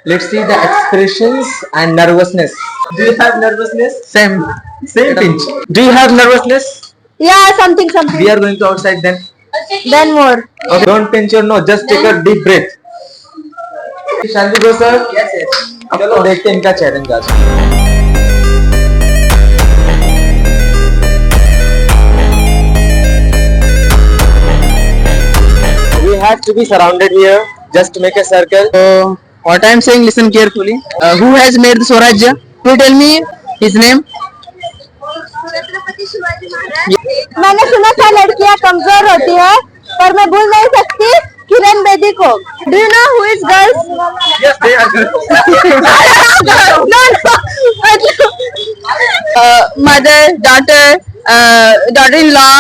Let's see the expressions and nervousness. Do you have nervousness? Same pinch. Do you have nervousness? Yeah, something. We are going to outside then. Then more. Okay, don't pinch your nose. Just take a deep breath. Shall we go, sir? Yes. चलो देखते हैं इनका challenge आज. We have to be surrounded here. Just make a circle. So, what I am saying, listen carefully. Who has made the Swarajya? Can you tell me his name? Chhatrapati Shivaji Maharaj. मैंने सुना था लड़कियां कमजोर होती है, पर मैं भूल नहीं सकती किरण बेदी को. Do you know who is girls? Yes, they are good. Mother, daughter, daughter-in-law,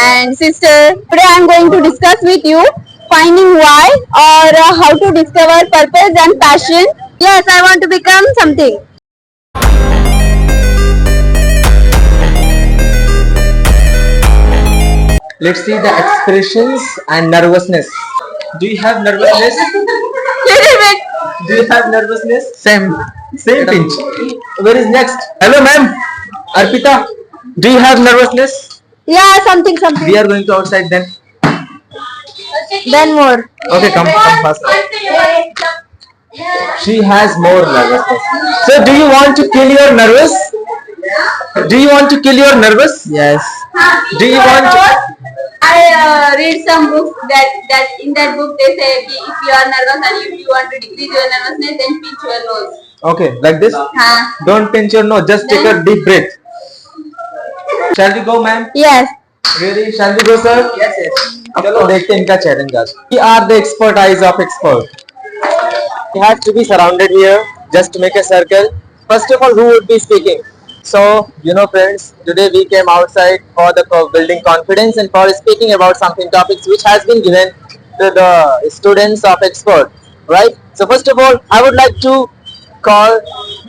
and sister. Today I am going to discuss with you finding why or how to discover purpose and passion. Yes, I want to become something. Let's see the expressions and nervousness. Do you have nervousness? Little bit. Do you have nervousness? Same. Same pinch. Where is next? Hello, ma'am. Arpita. Do you have nervousness? Yeah, something. We are going to outside then. Then more. Okay, come fast. She has more nervousness. So, do you want to kill your nervous? Do you want to kill your nervous? Yes. Do you want to? I read some books that in that book they say if you are nervous and if you want to decrease your nervousness, then pinch your nose. Okay, like this. Don't pinch your nose. Just take a deep breath. Shall we go, ma'am? Yes. Really? Shall we go, sir? Yes. चलो देखते हैं इनका challenge आज. We are the expert eyes of expert. We have to be surrounded here. Just make a circle. First of all, who would be speaking? So, friends, today we came outside for the building confidence and for speaking about something topics which has been given to the students of expert, right? So, first of all, I would like to call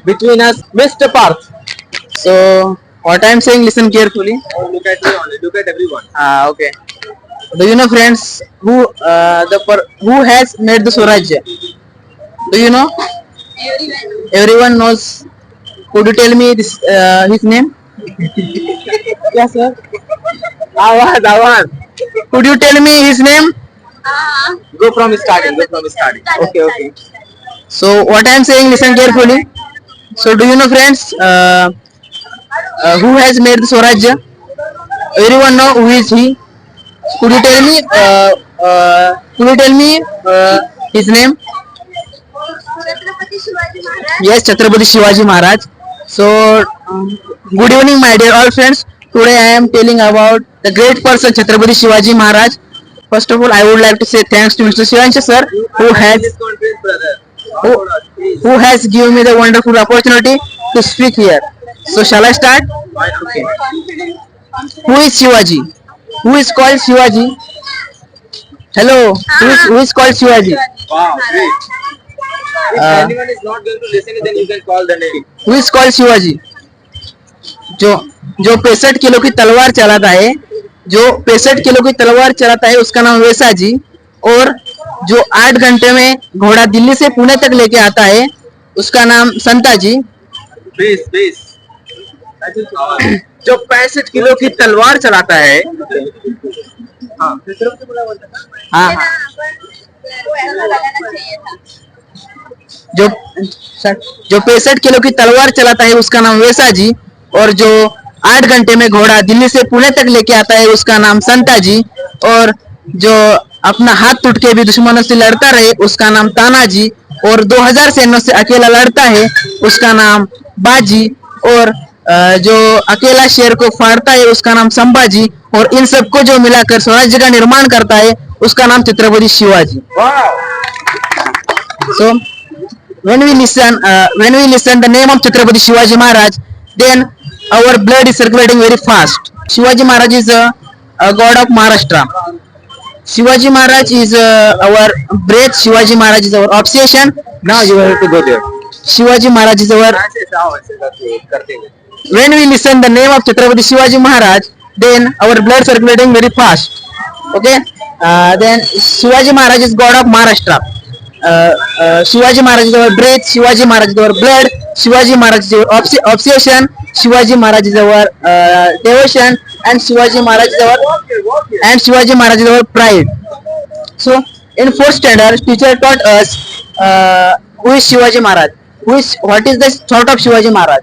between us Mr. Parth. So, what I am saying, listen carefully. Oh, look at me only. Look at everyone. Okay. Do you know, friends, who has made the Swarajya? Do you know? Everyone knows. Could you tell me this his name? Yes, sir. Awan. Could you tell me his name? Go from starting. Okay. So what I am saying, listen carefully. So do you know, friends, who has made the Swarajya? Everyone know who is he? Could you tell me? His name? Chhatrapati Shivaji Maharaj. Yes, Chhatrapati Shivaji Maharaj. So, good evening, my dear all friends. Today I am telling about the great person Chhatrapati Shivaji Maharaj. First of all, I would like to say thanks to Mr. Shivanshu sir who has given me the wonderful opportunity to speak here. So, shall I start? Okay. Who is Shivaji? Who is called Shivaji? Hello, who is called Shivaji? Wow, great. If anyone is not going to listen, then you can call the name. Who is called Shivaji? जो 65 kilo की तलवार चलाता है उसका नाम वैसा जी. और जो 8 घंटे में घोड़ा दिल्ली से पुणे तक लेके आता है उसका नाम संता जी. बेस. जो 65 किलो की तलवार चलाता है. हाँ. जो 65 किलो की तलवार चलाता है उसका नाम वैसा जी. और जो 8 घंटे में घोड़ा दिल्ली से पुणे तक लेके आता है उसका नाम संता जी. और जो अपना हाथ टूट के भी दुश्मनों से लड़ता रहे उसका नाम ताना जी. और 2000 सैन्यों से अकेला लड़ता है उसका नाम बाजी. और जो अकेला शेर को फाड़ता है उसका नाम संभाजी. और इन सबको जो मिलाकर स्वराज्य का निर्माण करता है उसका नाम Chhatrapati Shivaji. So when we listen the name of Chhatrapati Shivaji Maharaj, then our blood is circulating very fast. Shivaji Maharaj is a god of Maharashtra. Shivaji Maharaj is our breath. Shivaji Maharaj is our obsession. Now you have to go there. Shivaji Maharaj is our. When we listen the name of Chhatrapati Shivaji Maharaj, then our blood circulating very fast. Okay. Then Shivaji Maharaj is god of Maharashtra. Shivaji महाराजांजवळ breath, Shivaji महाराजांजवळ blood, Shivaji महाराजांजवळ obsession, Shivaji महाराजांजवळ devotion and Shivaji महाराजांजवळ pride. So in fourth standard, teacher taught us who is Shivaji Maharaj, what is the thought of Shivaji Maharaj.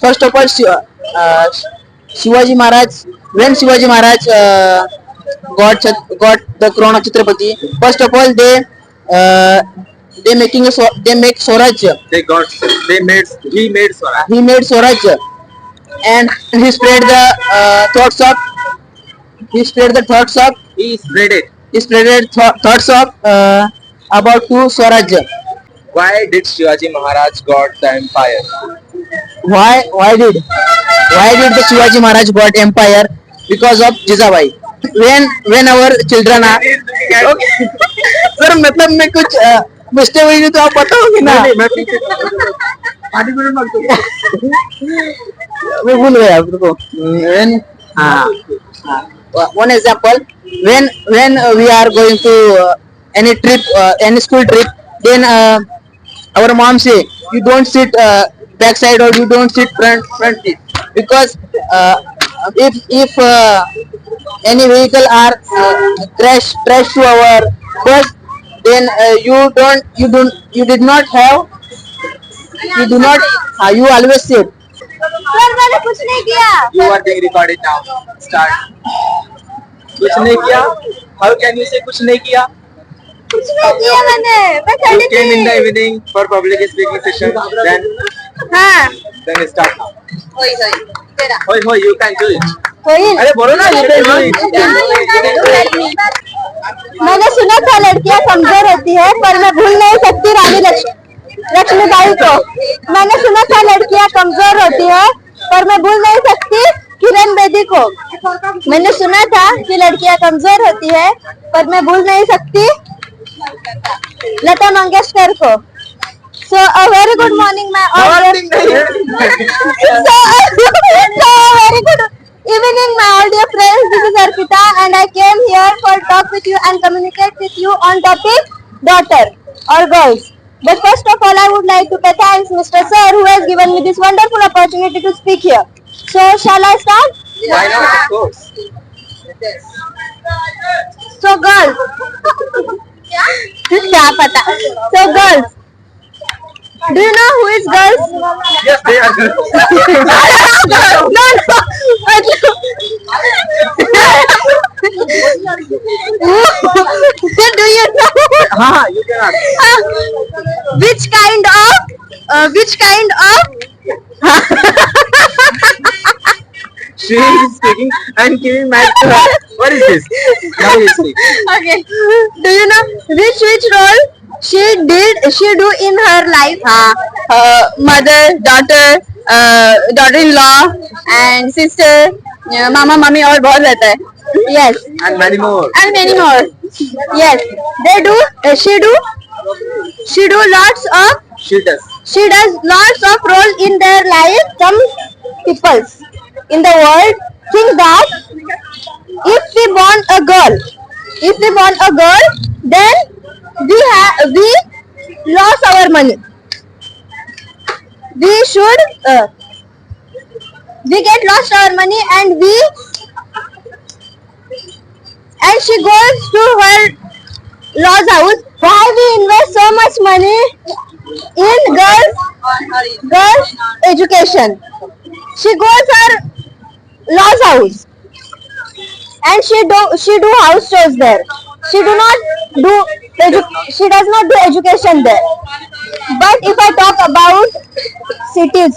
First of all, Shivaji Maharaj, when Shivaji Maharaj got the crown of Chhatrapati, first of all they make Swaraj. He made Swaraj. He made Swaraj, and he spread the thoughts of. He spread thoughts of about to Swaraj. Why did Shivaji Maharaj got the empire? Why did the Shivaji Maharaj got empire? Because of Jizabai. When our children are okay. Sir मतलब मैं कुछ mistake हुई तो आप बताओगे ना. मैं भूल गया आपको. When one example, when we are going to any trip, any school trip, then our mom say you don't sit back side or you don't sit front seat, because if any vehicle are crash to our bus, then you always sit. Sir मैंने कुछ नहीं किया. You are being recorded now. Start. कुछ नहीं किया. How can you say कुछ नहीं किया? कुछ नहीं किया मैंने. मैं You चली came in the थी. evening for public speaking session. हाँ. Then start now. होई तेरा Hoy, you can do it. कोई अरे बोलो ना, you can do it. मैंने सुना था लड़कियां कमजोर होती है, पर मैं भूल नहीं सकती रानी लक्ष्मीबाई को. मैंने सुना था लड़कियां कमजोर होती है, पर मैं भूल नहीं सकती किरण बेदी को. मैंने सुना था कि लड़कियां कमजोर होती है, पर मैं भूल नहीं सकती लता मंगेशकर को. So a very good morning, my audience. So a very good evening, my audio friends. This is Arpita, and I came here for talk with you and communicate with you on topic daughter or girls. But first of all, I would like to pay thanks Mr. Sir who has given me this wonderful opportunity to speak here. So shall I start? Why not? Of course. So girls. क्या पता? So girls. Do you know who is girls? Yes, they are good. No. Do you know You can ask. which kind of She is speaking and giving mic to her. What is this? Now you speak. okay? Do you know which role she do in her life? Mother, daughter-in-law and sister, mama, mummy और बहुत रहता है. Yes. And many more. And many more. Yes, they do. She do lots of. She does. She does lots of role in their life. Some people in the world think that if we born a girl, then we lost our money. We should we get lost our money, and she goes to her law's house. Why we invest so much money in girls education? She goes her law's house and she do house chores there. She does not do education there. But if I talk about cities,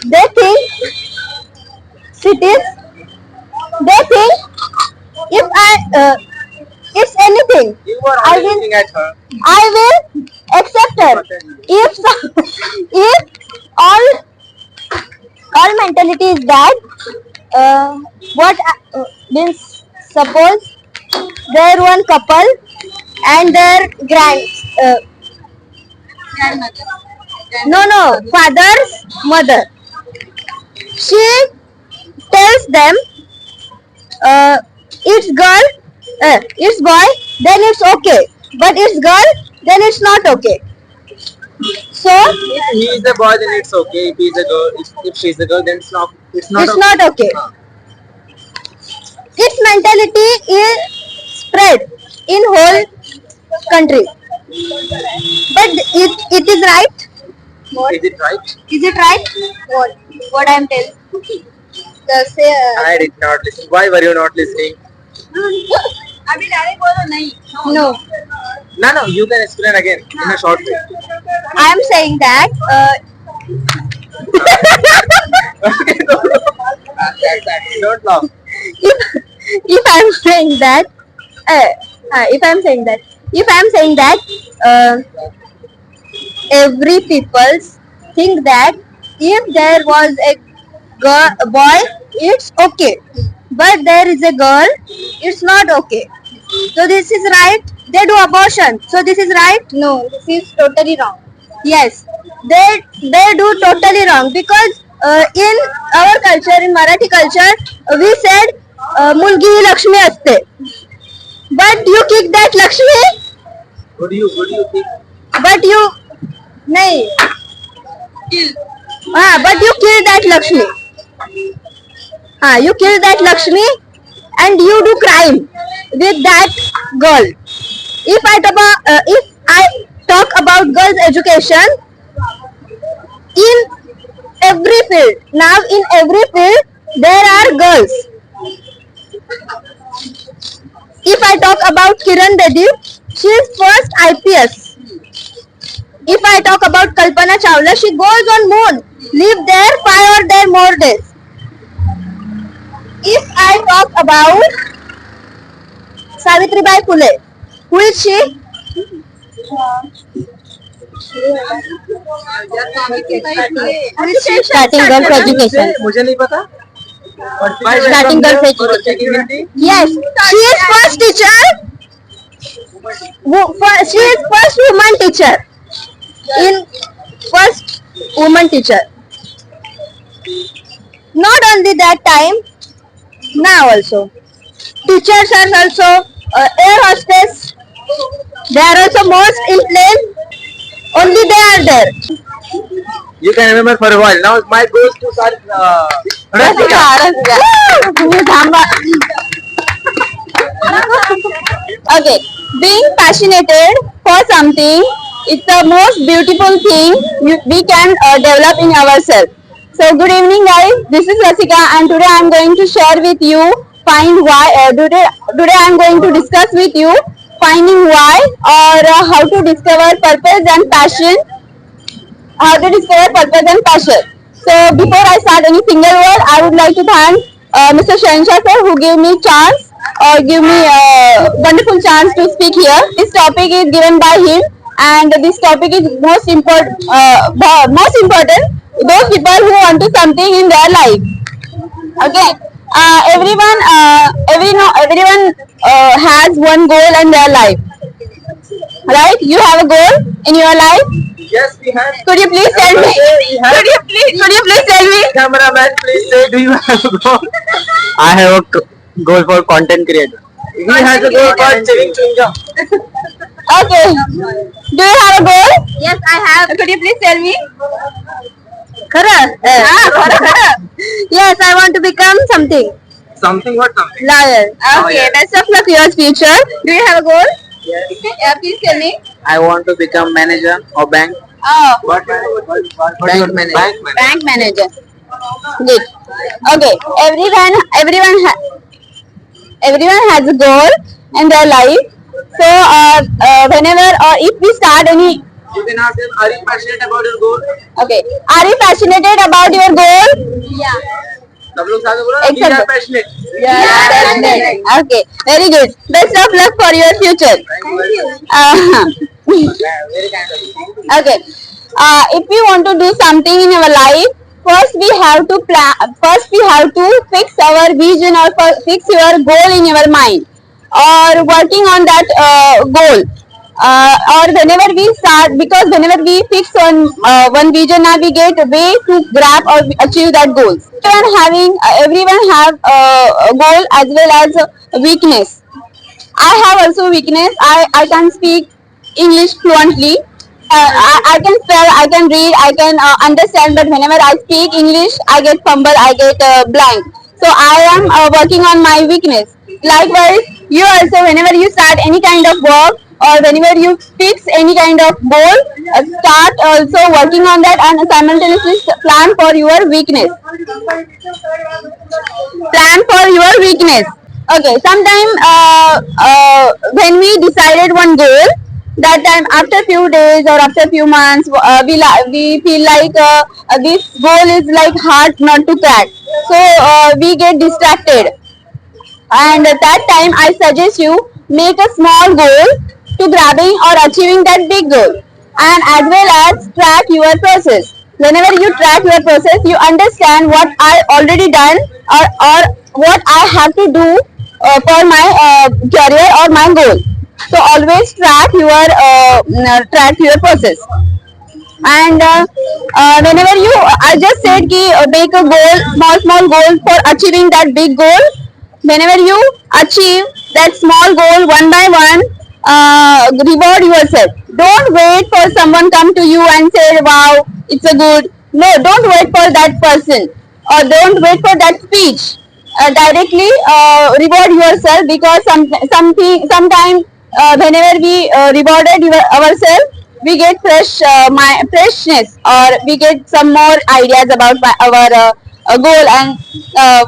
they think if anything, You are I always will- looking at her. I will accept her. If all mentality is bad, what means? Suppose there one couple and their father's mother. She tells them, it's girl, it's boy, then it's okay. But it's girl, then it's not okay. So If he is a boy, then it's okay. If he is a girl, if she is a girl, then it's not. It's not. it's not okay. Its mentality is spread in whole country. But it is right. Is it right? Is it right? What I am telling? I did not listen. Why were you not listening? अभी direct बोलो नहीं. No. No. You can explain again in a short way. I am saying that Okay, don't laugh. if I am saying that every people think that if there was a girl, a boy, it's okay, but there is a girl, it's not okay. So this is right. They do abortion. So this is right. No, this is totally wrong. Yes, they do totally wrong because in our culture, in Marathi culture, we said mulgi hi Lakshmi aste. But you kick that Lakshmi. What do you think? But you nahi. But you kill that Lakshmi. You kill that Lakshmi and you do crime with that girl. If I talk about girls' education in every field, now in every field there are girls. If I talk about Kiran Bedi, she is first IPS. If I talk about Kalpana Chawla, she goes on moon, live there 5 or there more days. If I talk about Savitribai Phule, who is she? Starting girls education. मुझे नहीं पता. Starting girls education. Yes, she is first teacher. She is first woman teacher. First woman teacher. Not only that time, now also. Teachers are also air hostess. They are also most in plane. Only they are there. You can remember for a while. Now my goes to Rasika. Okay, being passionate for something is the most beautiful thing we can develop in ourselves. So good evening guys, this is Rasika and today I am going to share with you today I am going to discuss with you finding why or how to discover purpose and passion. So before I start any single word, I would like to thank Mr. Shansha sir who gave me chance or give me a wonderful chance to speak here. This topic is given by him and this topic is most important those people who want to something in their life. Okay, everyone has one goal in their life, right? You have a goal in your life. Yes, we have. Could you please tell me? Could you please tell me? Cameraman, please say, do you have a goal? I have a goal for content creator. He has a goal for chewing chewing gum. Okay. Do you have a goal? Yes, I have. Could you please tell me? Khara? Yes, I want to become something. Something what something? Lawyer. Oh, Okay, yeah. best of luck your future. Do you have a goal? Yes. Yeah, please tell me. I want to become manager of bank. Oh, What bank manager? bank manager. Good. Okay, everyone has a goal in their life. So whenever or if we start any, You can ask them, are you passionate about your goal? okay, are you passionate about your goal? Yeah. सब लोग साथ में बोलो, we Excellent. are passionate. Passionate. Okay, very good. Best of luck for your future. Thank you. Very kind of you. Okay. If we want to do something in our life, first we have to plan. First we have to fix our vision or fix your goal in your mind, or working on that goal. Or whenever we start, because whenever we fix on one vision, now we get a way to grab or achieve that goal. Everyone have a goal as well as a weakness. I have also weakness. I can speak English fluently. I can spell, I can read, I can understand, but whenever I speak English, I get fumble, I get blank. So I am working on my weakness. Likewise, you also, whenever you start any kind of work or whenever you fix any kind of goal, start also working on that and simultaneously plan for your weakness. Plan for your weakness. Okay, sometime when we decided one goal, that time after few days or after few months, we feel like this goal is like hard not to crack. So we get distracted, and at that time I suggest you make a small goal to grabbing or achieving that big goal, and as well as track your process. Whenever you track your process, you understand what I already done, or what I have to do for my career or my goal. So always track your process. And whenever you, I just said ki make a goal, small goal for achieving that big goal. Whenever you achieve that small goal one by one, reward yourself. Don't wait for someone come to you and say wow it's a good. No, don't wait for that person, or don't wait for that speech. Directly reward yourself, because sometimes whenever we rewarded ourselves, we get freshness, or we get some more ideas about our goal and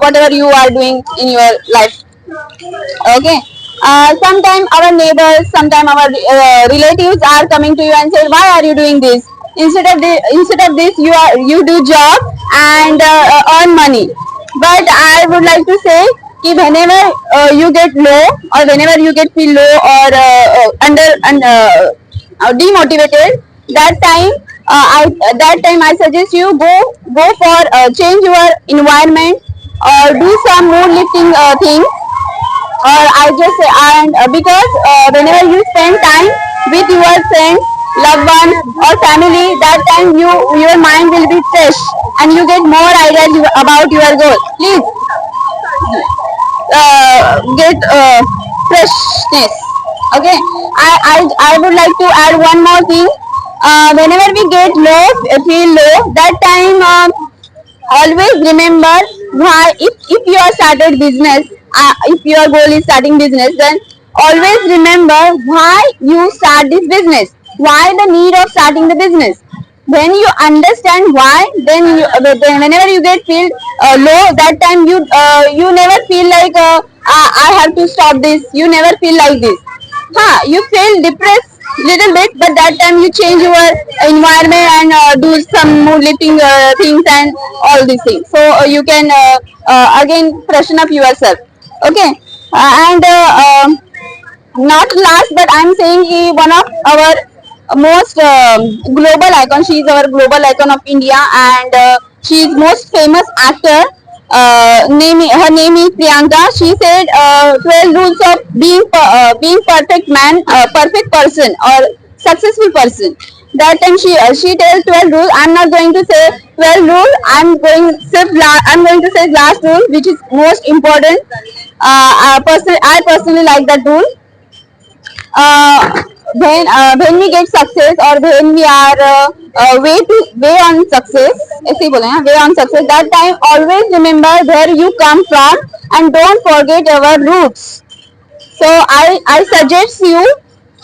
whatever you are doing in your life. Okay. Sometimes our neighbors, sometimes our relatives are coming to you and say, why are you doing this? Instead of this, you do job and earn money. But I would like to say, कि whenever you get low, or whenever you get feel low or demotivated, that time I suggest you go for change your environment, or do some mood lifting thing. Or I just say, and because whenever you spend time with your friends, loved ones or family, that time your mind will be fresh and you get more ideas about your goal. Please get freshness. Okay, I would like to add one more thing. Whenever we get low, feel low, that time always remember why. If you are started business, if your goal is starting business, then always remember why you start this business, why the need of starting the business. When you understand why, then whenever you get feel low, that time you never feel like I have to stop this. You never feel like this. You feel depressed little bit, but that time you change your environment and do some mood lifting things and all these things. So you can again freshen up yourself. Okay, and not last, but I'm saying one of our most global icon. She is our global icon of India, and she is most famous actor. Her name is Priyanka. She said 12 rules of being perfect man, perfect person or successful person. That time she tells 12 rules. I'm not going to say 12 rules. I'm going to say last rule, which is most important. I personally like that rule. When we get success, or when we are way on success, ऐसे ही बोले हैं, way on success, that time always remember where you come from and don't forget our roots. So I suggest you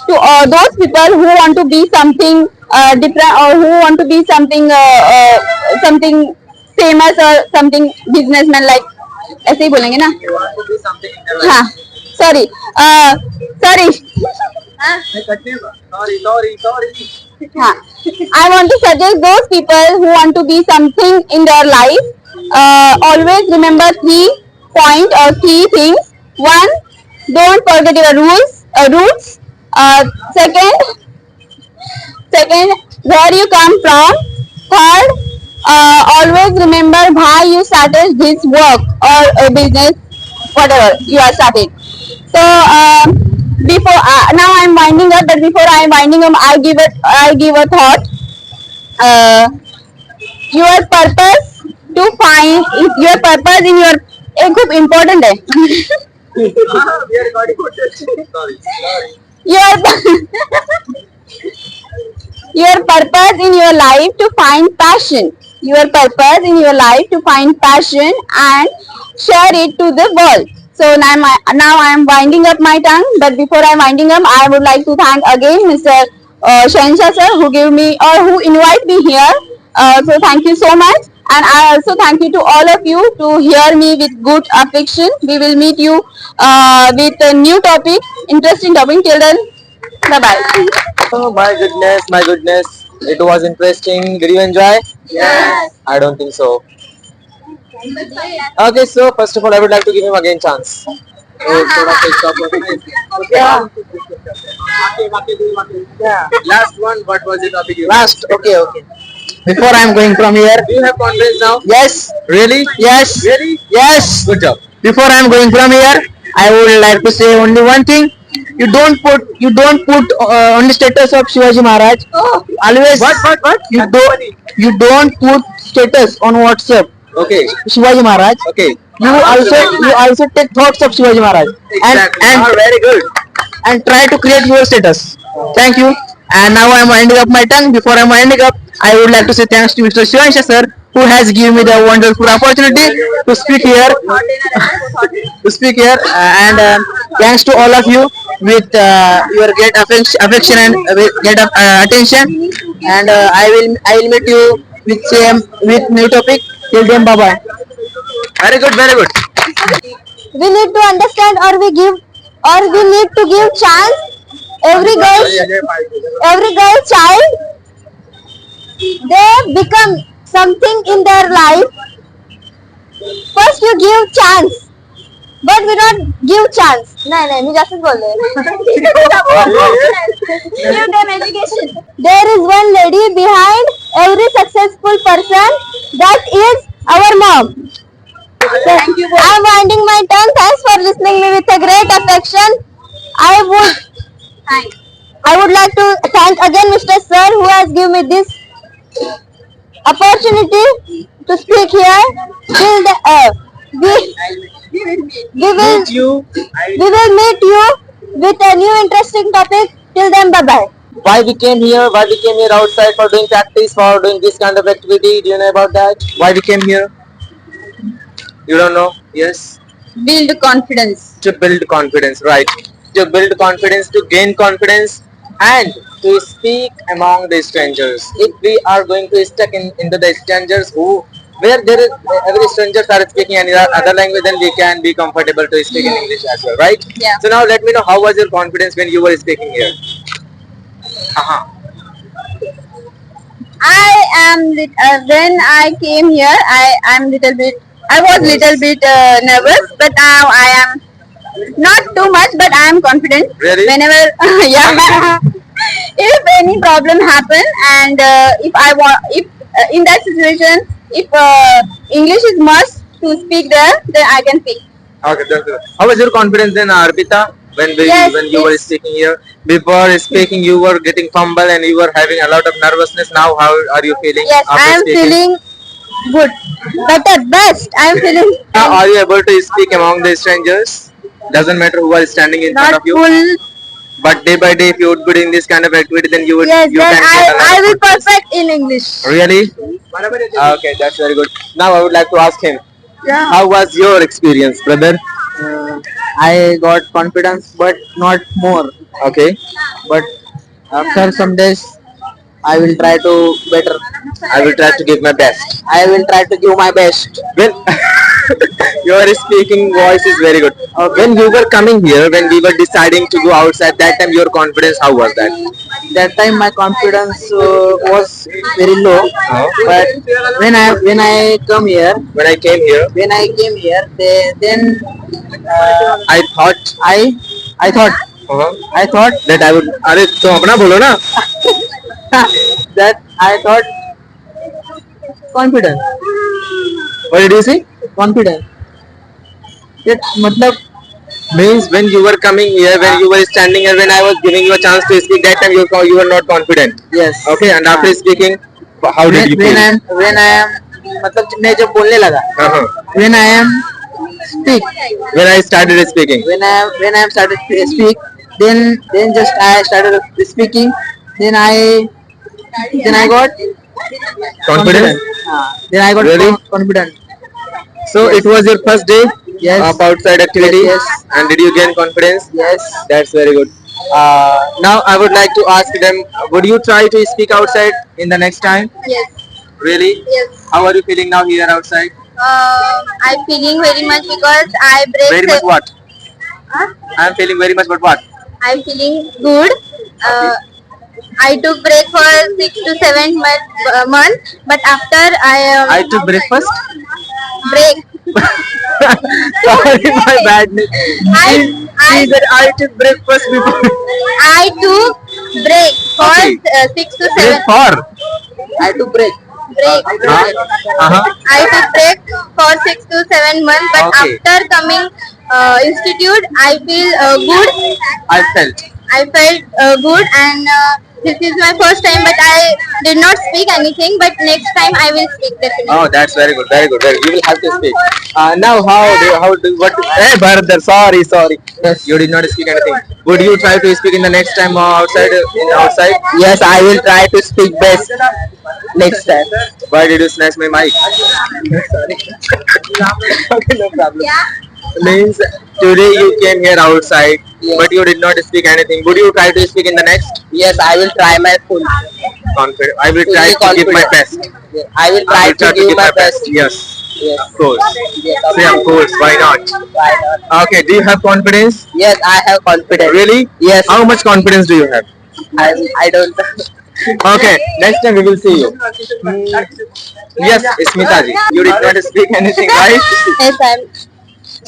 to those people who want to be something different, or who want to be something something famous or something businessman, like ऐसे ही बोलेंगे ना. हाँ, sorry. I want to suggest those people who want to be something in their life. Always remember 3 points or 3 things. 1, don't forget your roots. Second, where you come from. Third, always remember why you started this work or business, whatever you are starting. So before now I'm winding up, but before I'm winding up, I give a thought. Your purpose to find your purpose in your एक खूप important है. your purpose in your life to find passion. Your purpose in your life to find passion and share it to the world. So now I am winding up my tongue. But before I am winding up, I would like to thank again Mr. Shansha sir who gave me or who invite me here. So thank you so much. And I also thank you to all of you to hear me with good affection. We will meet you with a new topic, interesting topic. Till then, bye bye. Oh my goodness, my goodness. It was interesting. Did you enjoy? Yes. I don't think so. Okay, so first of all, I would like to give him again chance. Last one, what was the topic you Last, okay. Before I am going from here, Do you have confidence now? yes, Really? yes, Really? yes. Good job. Before I am going from here, I would like to say only one thing. You don't put on the status of Shivaji Maharaj. Always What? you don't put status on WhatsApp Okay. Shivaji Maharaj. Okay. You also take thoughts of Shivaji Maharaj Exactly. and Very good. and try to create your status. Thank you. And now I am winding up my tongue. Before I am winding up, I would like to say thanks to Mr. Shivansha sir who has given me the wonderful opportunity to speak here. And thanks to all of you with your great affection and great attention. And I will meet you with new topic. Till then, bye bye. Very good. Very good. We need to understand or we need to give chance every girl child, they become something in their life. First you give chance, but we don't give chance. नहीं मैं जास्त बोल रही Give them education. There is one lady behind every successful person, that is our mom. Thank you. I am winding my tongue. Thanks for listening me with a great affection. Thanks. I would like to thank again Mr. Sir who has given me this opportunity to speak here. Till the, we will meet you with a new interesting topic. Till then, bye bye. Why we came here? Why we came here outside for doing practice, for doing this kind of activity? Do you know about that? Why we came here? You don't know? Yes. Build confidence. To build confidence, right? To build confidence, to gain confidence, and to speak among the strangers. If we are going to stuck into the strangers where there is every strangers are speaking any other language, then we can be comfortable to speak in English as well, right? Yeah. So now let me know, how was your confidence when you were speaking here? I am when I came here, I was little bit nervous, but now I am not too much, but I am confident. Really? Whenever, yeah. If any problem happen and if in that situation, if English is must to speak there, then I can speak. Okay, that's good. How was your confidence then, Arpita? When you were speaking here, before speaking, you were getting fumble and you were having a lot of nervousness. Now, how are you feeling? Yes, after I am speaking? feeling good, better, best. I am feeling Now, are you able to speak among the strangers? Doesn't matter who are standing in front not of you. full. But day by day, if you would be doing this kind of activity, then you would. Yes, you then can get a lot I of will confidence. perfect in English. Really? Okay, that's very good. Now, I would like to ask him. Yeah. How was your experience, brother? I got confidence, but not more. Okay. But after some days, I will try to better. I will try to give my best. I will try to give my best. When your speaking voice is very good. When you were coming here, when we were deciding to go outside, that time your confidence, how was that? That time my confidence was very low. Oh. But when I come here, When I came here, then I thought I thought that I would. अरे तो अपना बोलो ना. that I thought confident. What did you say? Confident. That मतलब Means when you were coming here, when you were standing here, when I was giving you a chance to speak, that time you were not confident. yes. Okay, and after speaking, how did you feel? when I am मतलब मैं जब बोलने लगा, Uh-huh. when I am speak, When I started speaking. when I am started to speak, then just I started speaking, then I got Confidence? then I got Really? confident. So it was your first day Yes. of outside activity, Yes. and did you gain confidence? Yes. That's very good. Now I would like to ask them, would you try to speak outside in the next time? Yes. Really? Yes. How are you feeling now here outside? I'm feeling very much because I break. Very much what? Huh? I'm feeling very much, but what? I'm feeling good. I took break for 6 to 7 months, but after I took breakfast. break, Sorry, my bad. I I took breakfast before. I took break for Okay. 6 to 7 For? I took break. break. Uh-huh. I took break for 6 to 7 months, but Okay. after coming institute, I feel good. I felt. I felt good, and this is my first time, but I did not speak anything. But next time I will speak definitely. Oh, that's very good. Very good. Very good. You will have to speak. Now, Hey, Bharadar, sorry. Yes, you did not speak anything. Would you try to speak in the next time outside? Outside? Yes, I will try to speak best next time. Why did you snatch my mic? Sorry. Okay, no problem. Yeah. Means today you came here outside, but you did not speak anything. Would you try to speak in the next? Yes, I will try my full. Confident. I will try to give my best. I will try to give my best. Yes, Yes. of course. Yes, Say of course. Why not? Why not? Okay. Do you have confidence? Yes, I have confidence. Really? Yes. How much confidence do you have? I don't. Okay. Next time we will see you. Yes, Smita ji. You did not speak anything, right? Yes, I'm.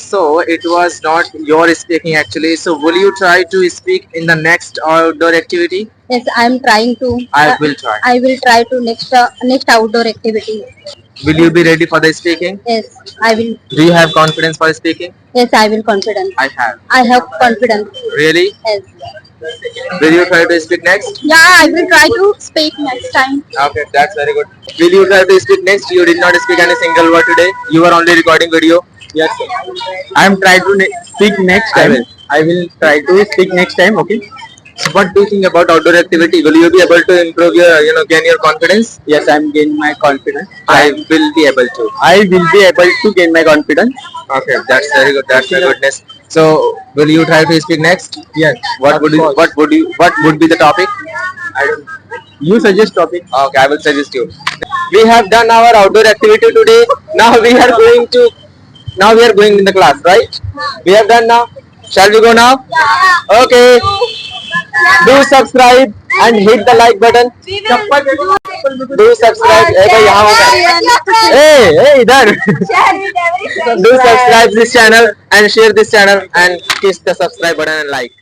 So it was not your speaking actually. So will you try to speak in the next outdoor activity? Yes, I'm trying to. I will try. I will try to next outdoor activity. Will you be ready for the speaking? Yes, I will. Do you have confidence for speaking? Yes, I will confident. I have. I have confidence. Really? Yes. Will you try to speak next? Yeah, I will try to speak next time. Okay, that's very good. Will you try to speak next? You did not speak any single word today. You were only recording video. Yes, sir. I am trying to speak next I time. will. I will try to speak next time. Okay. So what do you think about outdoor activity? Will you be able to improve your, gain your confidence? Yes, I am gaining my confidence. I will be able to. I will be able to gain my confidence. Okay, that's very good. That's very goodness. So, will you try to speak next? Yes. What would you? What would be the topic? I don't. You suggest topic. Okay, I will suggest you. We have done our outdoor activity today. Now we are going to. Now we are going in the class, right? We have done now. Shall we go now? Okay. Do subscribe and hit the like button. Do subscribe. Hey, भाई यहाँ होगा. Hey, इधर. Do subscribe this channel and share this channel and kiss the subscribe button and like.